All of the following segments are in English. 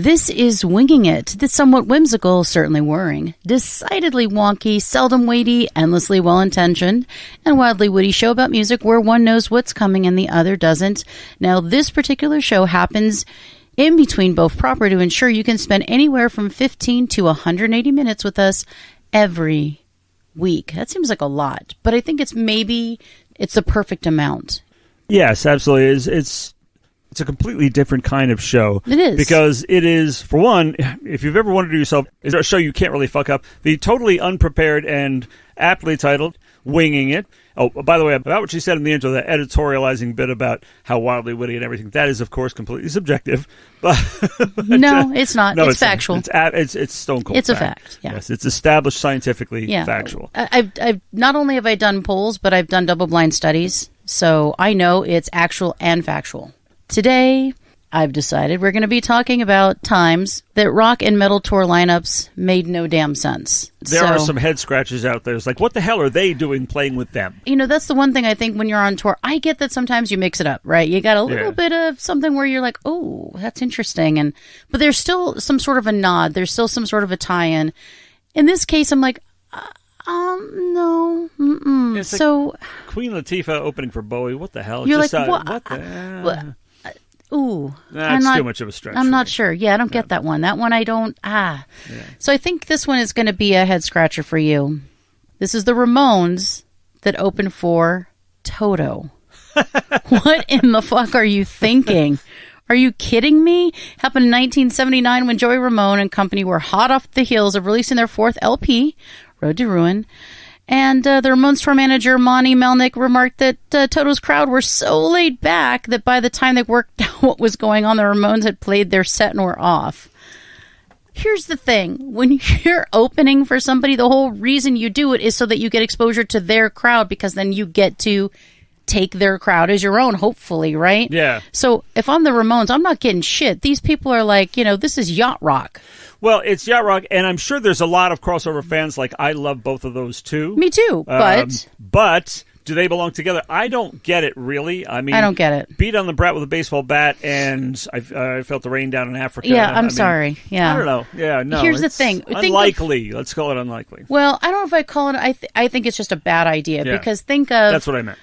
This is Winging It, the somewhat whimsical, certainly worrying, decidedly wonky, seldom weighty, endlessly well-intentioned, and wildly witty show about music where one knows what's coming and the other doesn't. Now, this particular show happens in between both proper to ensure you can spend anywhere from 15 to 180 minutes with us every week. That seems like a lot, but I think it's the perfect amount. Yes, absolutely. It's a completely different kind of show. It is. Because it is, for one, if you've ever wondered to yourself, is there a show you can't really fuck up? The totally unprepared and aptly titled Winging It. Oh, by the way, about what you said in the intro, that editorializing bit about how wildly witty and everything, that is, of course, completely subjective. But no, it's not. No, it's factual. It's stone cold. It's a fact. Yeah. Yes, it's established scientifically factual. I've not only have I done polls, but I've done double-blind studies, so I know it's actual and factual. Today, I've decided we're going to be talking about times that rock and metal tour lineups made no damn sense. There are some head scratches out there. It's like, what the hell are they doing playing with them? You know, that's the one thing I think when you're on tour. I get that sometimes you mix it up, right? You got a little bit of something where you're like, oh, that's interesting. But there's still some sort of a nod. There's still some sort of a tie-in. In this case, I'm like, no. It's so like Queen Latifah opening for Bowie. What the hell? You're just, like, what the... Ooh. That's too much of a stretch. I'm not sure. Yeah, I don't get that one. That one I don't. Yeah. So I think this one is going to be a head scratcher for you. This is the Ramones that opened for Toto. What in the fuck are you thinking? Are you kidding me? Happened in 1979 when Joey Ramone and company were hot off the heels of releasing their fourth LP, Road to Ruin. And the Ramones tour manager, Monty Melnick, remarked that Toto's crowd were so laid back that by the time they worked out what was going on, the Ramones had played their set and were off. Here's the thing. When you're opening for somebody, the whole reason you do it is so that you get exposure to their crowd, because then you get to take their crowd as your own, hopefully, right? Yeah. So if I'm the Ramones, I'm not getting shit. These people are like, this is yacht rock. Well, it's yacht rock, and I'm sure there's a lot of crossover fans. Like, I love both of those too. Me too, but do they belong together? I don't get it, really. I mean, I don't get it. Beat on the Brat with a baseball bat, and I felt the rain down in Africa. Yeah, I'm sorry. Yeah, I don't know. Yeah, no. Here's the thing. Unlikely. Let's call it unlikely. Well, I don't know if I call it. I think it's just a bad idea because think of. That's what I meant.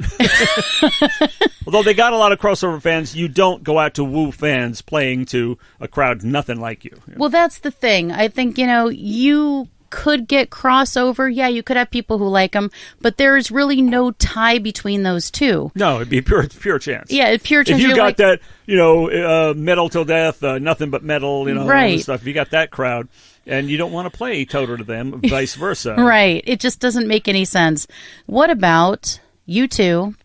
Although they got a lot of crossover fans, you don't go out to woo fans playing to a crowd nothing like you. Well, that's the thing. I think you could get crossover. Yeah, you could have people who like them, but there's really no tie between those two. No, it'd be pure chance. Yeah, pure chance. If you got that, metal till death, nothing but metal, right. All this stuff. If you got that crowd, and you don't want to play Toto to them, vice versa. Right. It just doesn't make any sense. What about U2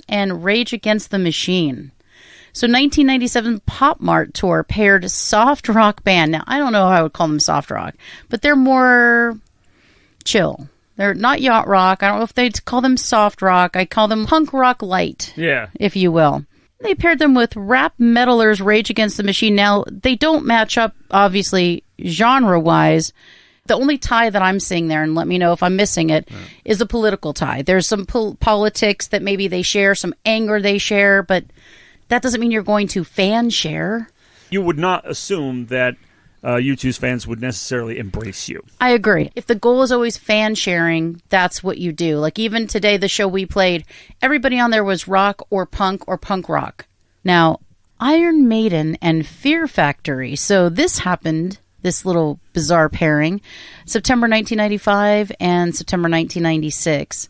and Rage Against the Machine? So 1997 Pop Mart tour paired soft rock band. Now, I don't know how I would call them soft rock, but they're more chill. They're not yacht rock. I don't know if they'd call them soft rock. I call them punk rock light, if you will. They paired them with rap metalers Rage Against the Machine. Now, they don't match up, obviously, genre-wise. The only tie that I'm seeing there, and let me know if I'm missing it, is a political tie. There's some politics that maybe they share, some anger they share, but that doesn't mean you're going to fan share. You would not assume that U2's fans would necessarily embrace you. I agree. If the goal is always fan sharing, that's what you do. Like even today, the show we played, everybody on there was rock or punk rock. Now, Iron Maiden and Fear Factory. So this happened, this little bizarre pairing, September 1995 and September 1996.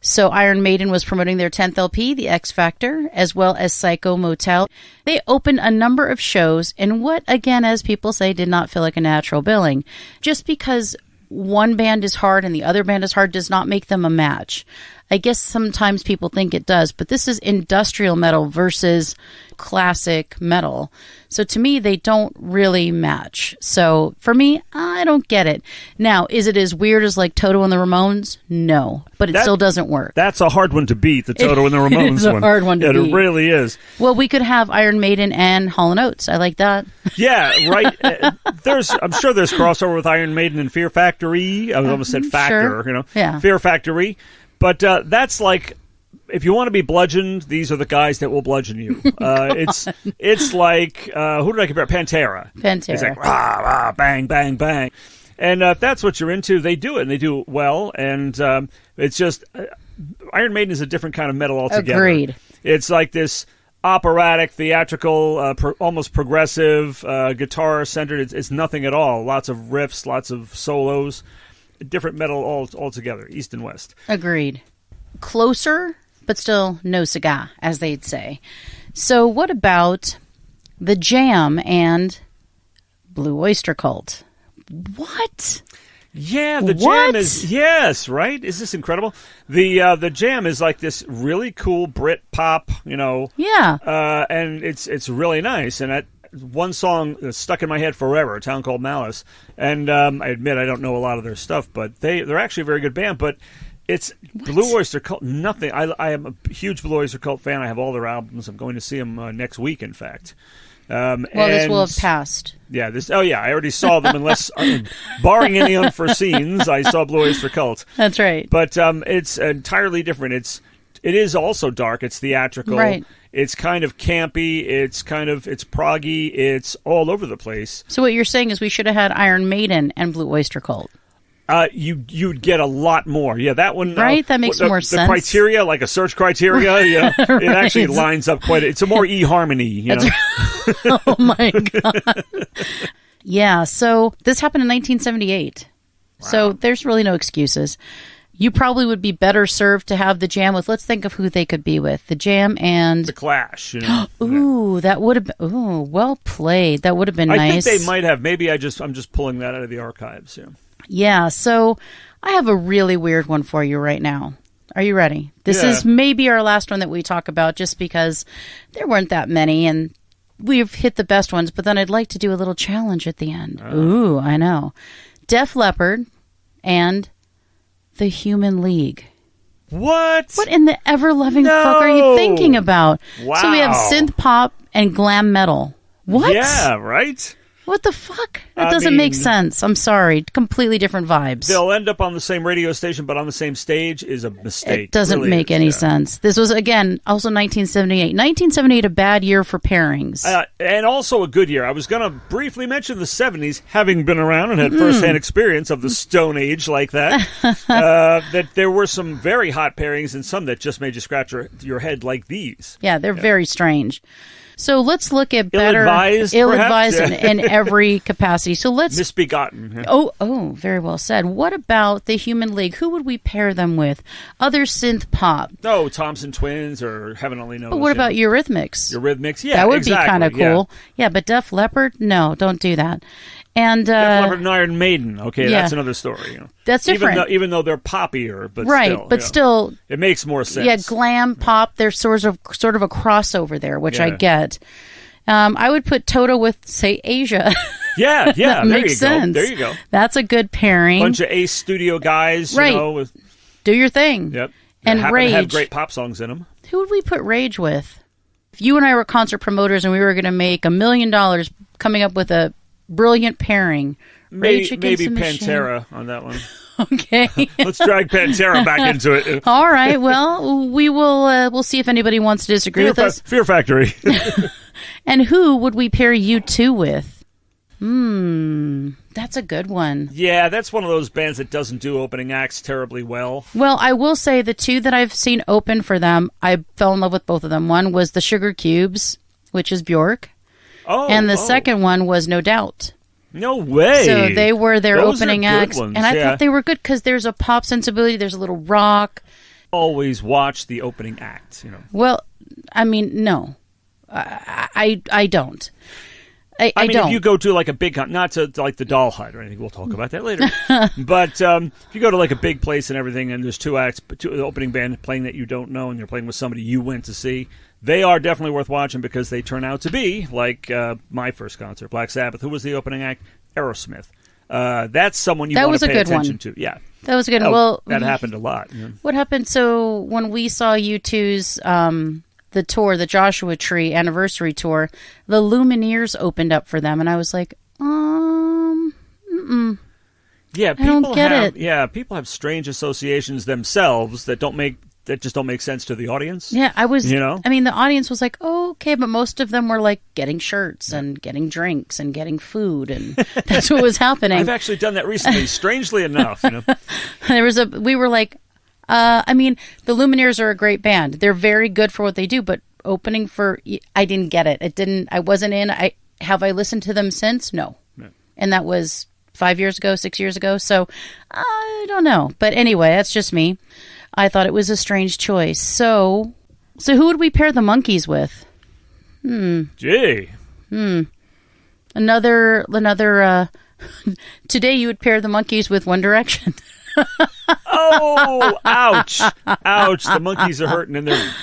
So Iron Maiden was promoting their 10th LP, The X Factor, as well as Psycho Motel. They opened a number of shows in what, again, as people say, did not feel like a natural billing. Just because one band is hard and the other band is hard does not make them a match. I guess sometimes people think it does, but this is industrial metal versus classic metal. So to me, they don't really match. So for me, I don't get it. Now, is it as weird as like Toto and the Ramones? No, but it still doesn't work. That's a hard one to beat, the Toto and the Ramones one. It's a hard one to beat. It really is. Well, we could have Iron Maiden and Hall & Oates. I like that. Yeah, right. I'm sure there's crossover with Iron Maiden and Fear Factory. I almost said Factor, sure. Yeah. Fear Factory. But that's like, if you want to be bludgeoned, these are the guys that will bludgeon you. It's like who did I compare? Pantera. It's like rah, rah, bang, bang, bang. And if that's what you're into, they do it, and they do it well. And it's just Iron Maiden is a different kind of metal altogether. Agreed. It's like this operatic, theatrical, almost progressive, guitar-centered. It's nothing at all. Lots of riffs, lots of solos. Different metal altogether, east and west. Agreed. Closer, but still no cigar, as they'd say. So what about The Jam and Blue Oyster Cult? What? Yeah, the Jam is, yes, right? Is this incredible? The Jam is like this really cool Brit pop, Yeah. and it's really nice. And one song that's stuck in my head forever, A Town Called Malice. And I admit I don't know a lot of their stuff, but they're actually a very good band. But it's Blue Oyster Cult, nothing. I am a huge Blue Oyster Cult fan. I have all their albums. I'm going to see them next week, in fact. This will have passed. Yeah, I already saw them, unless, barring any unforeseens, I saw Blue Oyster Cult. That's right. But it's entirely different. It is also dark. It's theatrical. Right. It's kind of campy. It's proggy. It's all over the place. So what you're saying is we should have had Iron Maiden and Blue Oyster Cult. You'd get a lot lot more. That one. Right? That makes more sense. The criteria, like a search criteria, right. It actually lines up quite. It's a more eHarmony, Oh my God. Yeah. So this happened in 1978. Wow. So there's really no excuses. You probably would be better served to have the Jam with, let's think of who they could be with. The Jam and... The Clash. Ooh, that would have been... Ooh, well played. That would have been nice. I think they might have. Maybe I'm just pulling that out of the archives. Yeah, so I have a really weird one for you right now. Are you ready? This is maybe our last one that we talk about, just because there weren't that many, and we've hit the best ones, but then I'd like to do a little challenge at the end. Ooh, I know. Def Leppard and... The Human League. What? What in the ever-loving fuck are you thinking about? Wow. So we have synth pop and glam metal. What? Yeah, right? What the fuck? That doesn't make sense. I'm sorry. Completely different vibes. They'll end up on the same radio station, but on the same stage is a mistake. It doesn't really make any sense. This was, again, also 1978. 1978, a bad year for pairings. And also a good year. I was going to briefly mention the 70s, having been around and had firsthand experience of the Stone Age like that, that there were some very hot pairings and some that just made you scratch your head like these. Yeah, they're very strange. So let's look at better ill-advised in every capacity. So let's misbegotten. Yeah. Oh, very well said. What about the Human League? Who would we pair them with? Other synth pop. Oh, Thompson Twins or heaven only knows. But what about Eurythmics? Eurythmics, yeah, that would be kind of cool. Yeah, but Def Leppard, no, don't do that. And Def Leppard and Iron Maiden. Okay, that's another story. That's different. Even though they're poppier, but still, it makes more sense. Yeah, glam pop. There's sort of a crossover there, which I get. I would put Toto with, say, Asia. Yeah, that makes sense. There you go. That's a good pairing. Bunch of Ace Studio guys, right? Do your thing. Yep. And Rage have great pop songs in them. Who would we put Rage with? If you and I were concert promoters and we were going to make $1 million coming up with a brilliant pairing. Maybe Pantera on that one. Okay. Let's drag Pantera back into it. All right. Well, we will. We'll see if anybody wants to disagree with us. Fear Factory. And who would we pair U2 with? That's a good one. Yeah, that's one of those bands that doesn't do opening acts terribly well. Well, I will say the two that I've seen open for them, I fell in love with both of them. One was the Sugar Cubes, which is Bjork. And the second one was No Doubt. No way. So they were their opening acts. Ones, and I thought they were good because there's a pop sensibility, there's a little rock. Always watch the opening act, Well, I mean, no. I don't. I mean, don't. if you go to like a big, not to like the Doll Hut or anything, we'll talk about that later. But if you go to like a big place and everything, and there's two acts, the opening band playing that you don't know, and you're playing with somebody you went to see, they are definitely worth watching because they turn out to be like my first concert, Black Sabbath. Who was the opening act? Aerosmith. That's someone you want to pay attention to. Yeah, that was a good one. Well, that happened a lot. What happened? So when we saw U2's the tour, the Joshua Tree anniversary tour, the Lumineers opened up for them, and I was like, Yeah, I don't get it. Yeah, people have strange associations themselves that don't make that just don't make sense to the audience. Yeah, I was, you know? I mean, the audience was like, oh, okay, but most of them were like getting shirts and getting drinks and getting food, and that's what was happening. I've actually done that recently, strangely enough. We were like, I mean, the Lumineers are a great band. They're very good for what they do, but opening for, I didn't get it. I wasn't in. Have I listened to them since? No. And that was 5 years ago, 6 years ago. So I don't know. But anyway, that's just me. I thought it was a strange choice. So who would we pair the Monkees with? Gee. Another. Today you would pair the Monkees with One Direction. Oh, ouch. Ouch. The Monkees are hurting in there.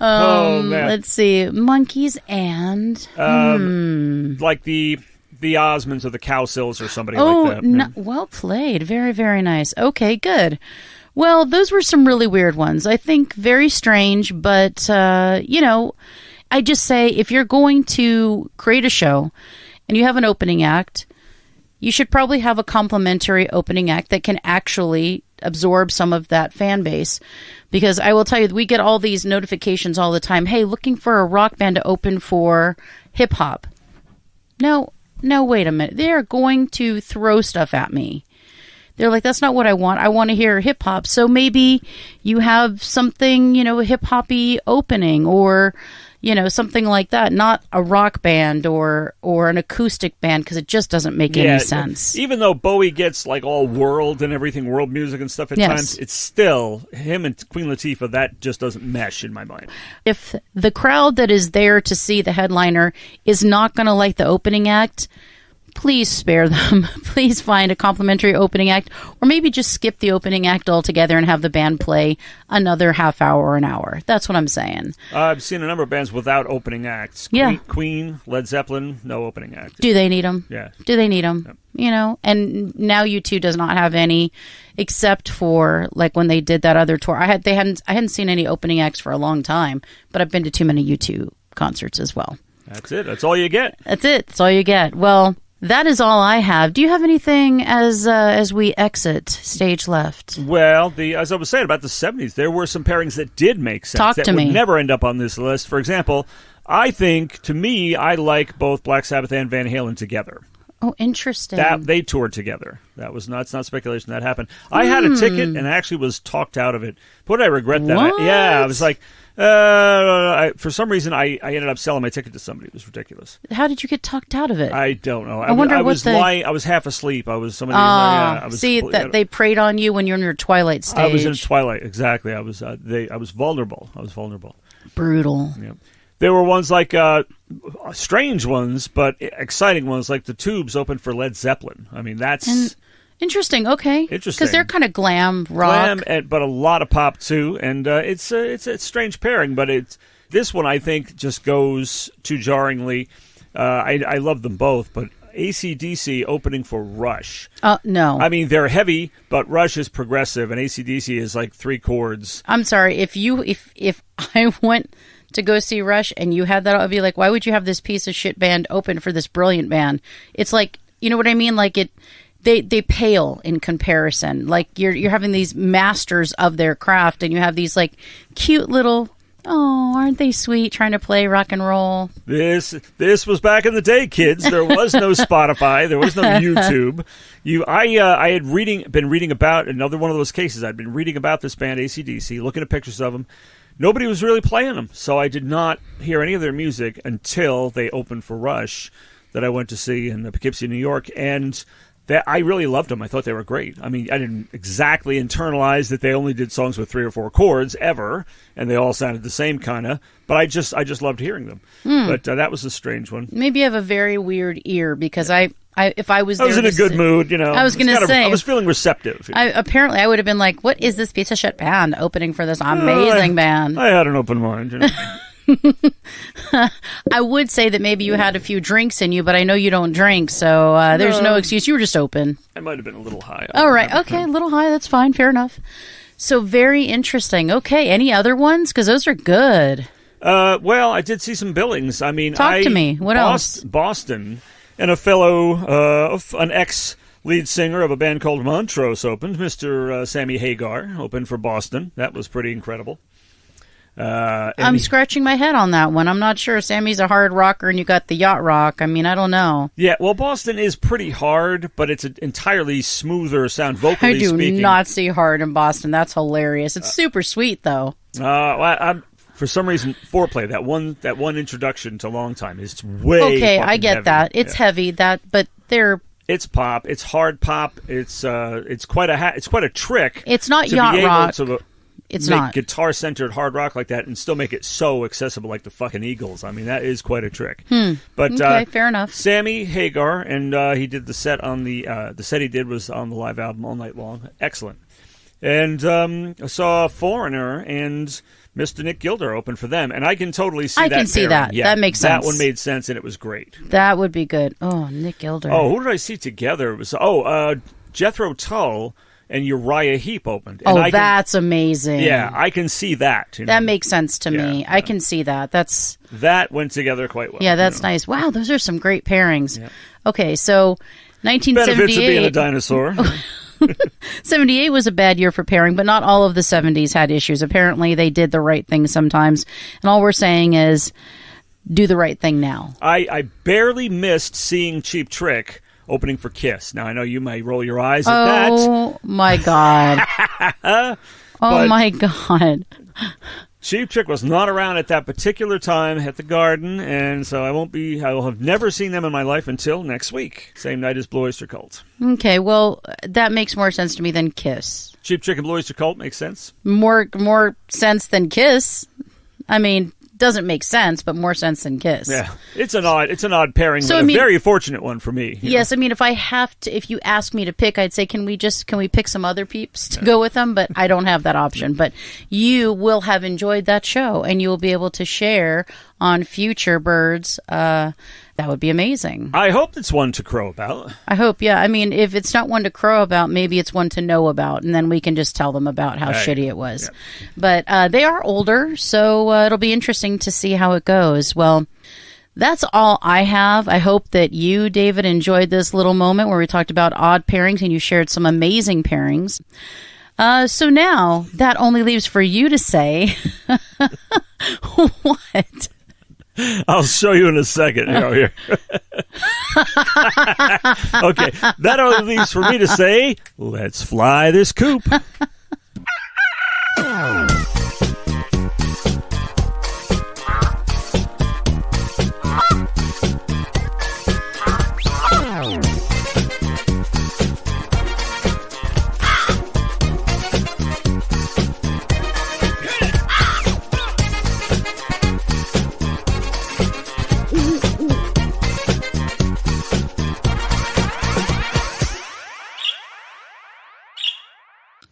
Oh, man. Let's see. Monkees and... Like the Osmonds or the Cowsills or somebody like that. Well played. Very, very nice. Okay, good. Well, those were some really weird ones. I think very strange, but, I just say if you're going to create a show and you have an opening act, you should probably have a complimentary opening act that can actually absorb some of that fan base. Because I will tell you, we get all these notifications all the time. Hey, looking for a rock band to open for hip hop. No, wait a minute. They're going to throw stuff at me. They're like, that's not what I want. I want to hear hip hop. So maybe you have something, a hip hoppy opening or, something like that. Not a rock band or an acoustic band, because it just doesn't make any sense. Even though Bowie gets like all world and everything, world music and stuff at times, it's still him and Queen Latifah. That just doesn't mesh in my mind. If the crowd that is there to see the headliner is not going to like the opening act, please spare them. Please find a complimentary opening act, or maybe just skip the opening act altogether and have the band play another half hour or an hour. That's what I'm saying. I've seen a number of bands without opening acts. Yeah. Queen, Led Zeppelin, no opening act. Do they need them? Yeah. Do they need them? Yep. And now U2 does not have any, except for like when they did that other tour. I hadn't seen any opening acts for a long time, but I've been to too many U2 concerts as well. That's it. That's all you get. That's it. That's all you get. Well, that is all I have. Do you have anything as we exit stage left? Well, as I was saying about the 70s, there were some pairings that did make sense. That would never end up on this list. For example, I like both Black Sabbath and Van Halen together. Oh, interesting. That they toured together. It's not speculation. That happened. I had a ticket and actually was talked out of it. But I regret that. What? I was like, for some reason, I ended up selling my ticket to somebody. It was ridiculous. How did you get talked out of it? I don't know. I wonder I was lying. I was half asleep. I was somebody. They preyed on you when you're in your twilight stage. I was in twilight. Exactly. I was. I was vulnerable. Brutal. Yeah. There were ones like strange ones, but exciting ones, like the Tubes opened for Led Zeppelin. I mean, that's interesting. Okay, interesting because they're kind of glam rock, but a lot of pop too. And it's a strange pairing, but this one I think just goes too jarringly. I love them both, but AC/DC opening for Rush. No. I mean, they're heavy, but Rush is progressive, and AC/DC is like 3 chords. I'm sorry if I went to go see Rush and you had that, I'd be like, why would you have this piece of shit band open for this brilliant band? It's like, you know what I mean? Like they pale in comparison. Like you're having these masters of their craft, and you have these like cute little, oh, aren't they sweet, trying to play rock and roll. This was back in the day, kids. There was no Spotify. There was no YouTube. I had been reading about another one of those cases. I'd been reading about this band, AC/DC, looking at pictures of them. Nobody was really playing them, so I did not hear any of their music until they opened for Rush that I went to see in Poughkeepsie, New York, and I really loved them. I thought they were great. I mean, I didn't exactly internalize that they only did songs with 3 or 4 chords ever, and they all sounded the same kind of, but I just loved hearing them. But that was a strange one. Maybe I have a very weird ear, because if I was there, I was in a good mood, I was going to say, I was feeling receptive. Apparently, I would have been like, "What is this piece of shit band opening for this amazing band?" I had an open mind. I would say that maybe you had a few drinks in you, but I know you don't drink, so there's no excuse. You were just open. I might have been a little high. All right, okay, a little high. That's fine. Fair enough. So very interesting. Okay, any other ones? Because those are good. Well, I did see some billings. I mean, talk to me. What else? Boston. And an ex-lead singer of a band called Montrose opened. Mr. Sammy Hagar opened for Boston. That was pretty incredible. I'm scratching my head on that one. I'm not sure. Sammy's a hard rocker and you got the yacht rock. I mean, I don't know. Yeah, well, Boston is pretty hard, but it's an entirely smoother sound, vocally speaking. I do not see hard in Boston. That's hilarious. It's super sweet, though. I'm for some reason, Foreplay, that one introduction to Long Time is way okay, I get heavy. that. It's heavy, but they're... It's pop. It's hard pop. It's quite a trick. It's not to yacht be able rock. To it's make not guitar-centered hard rock like that and still make it so accessible like the fucking Eagles. I mean, that is quite a trick. But okay, fair enough. Sammy Hagar, and he did the set on the set he did was on the live album All Night Long. Excellent. And I saw Foreigner and Mr. Nick Gilder open for them, and I can totally see that. I can see that. Yeah, that makes sense. That one made sense, and it was great. That would be good. Oh, Nick Gilder. Oh, who did I see together? It was Jethro Tull and Uriah Heep opened. And that's amazing. Yeah, I can see that. That makes sense to me. I can see that. That went together quite well. Yeah, that's nice. Wow, those are some great pairings. Yeah. Okay, so 1978. Benefits of being a dinosaur. 78 was a bad year for pairing, but not all of the 70s had issues. Apparently, they did the right thing sometimes. And all we're saying is, do the right thing now. I barely missed seeing Cheap Trick opening for Kiss. Now, I know you might roll your eyes at that. Oh, my God. My God. Cheap Trick was not around at that particular time at the Garden, and so I will have never seen them in my life until next week. Same night as Blue Oyster Cult. Okay, well, that makes more sense to me than Kiss. Cheap Trick and Blue Oyster Cult makes sense? More sense than Kiss. I mean, doesn't make sense, but more sense than Kiss. Yeah, it's an odd pairing, but a very fortunate one for me. Yes, I mean, if you ask me to pick, I'd say, can we pick some other peeps to go with them? But I don't have that option. But you will have enjoyed that show, and you will be able to share on future Birds. That would be amazing. I hope it's one to crow about. I hope, yeah. I mean, if it's not one to crow about, maybe it's one to know about, and then we can just tell them about how shitty it was. Yeah. But they are older, so it'll be interesting to see how it goes. Well, that's all I have. I hope that you, David, enjoyed this little moment where we talked about odd pairings, and you shared some amazing pairings. So now, that only leaves for you to say, what? I'll show you in a second. Here. Okay, that only leaves for me to say, let's fly this coop.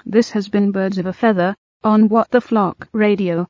This has been Birds of a Feather on What the Flock Radio.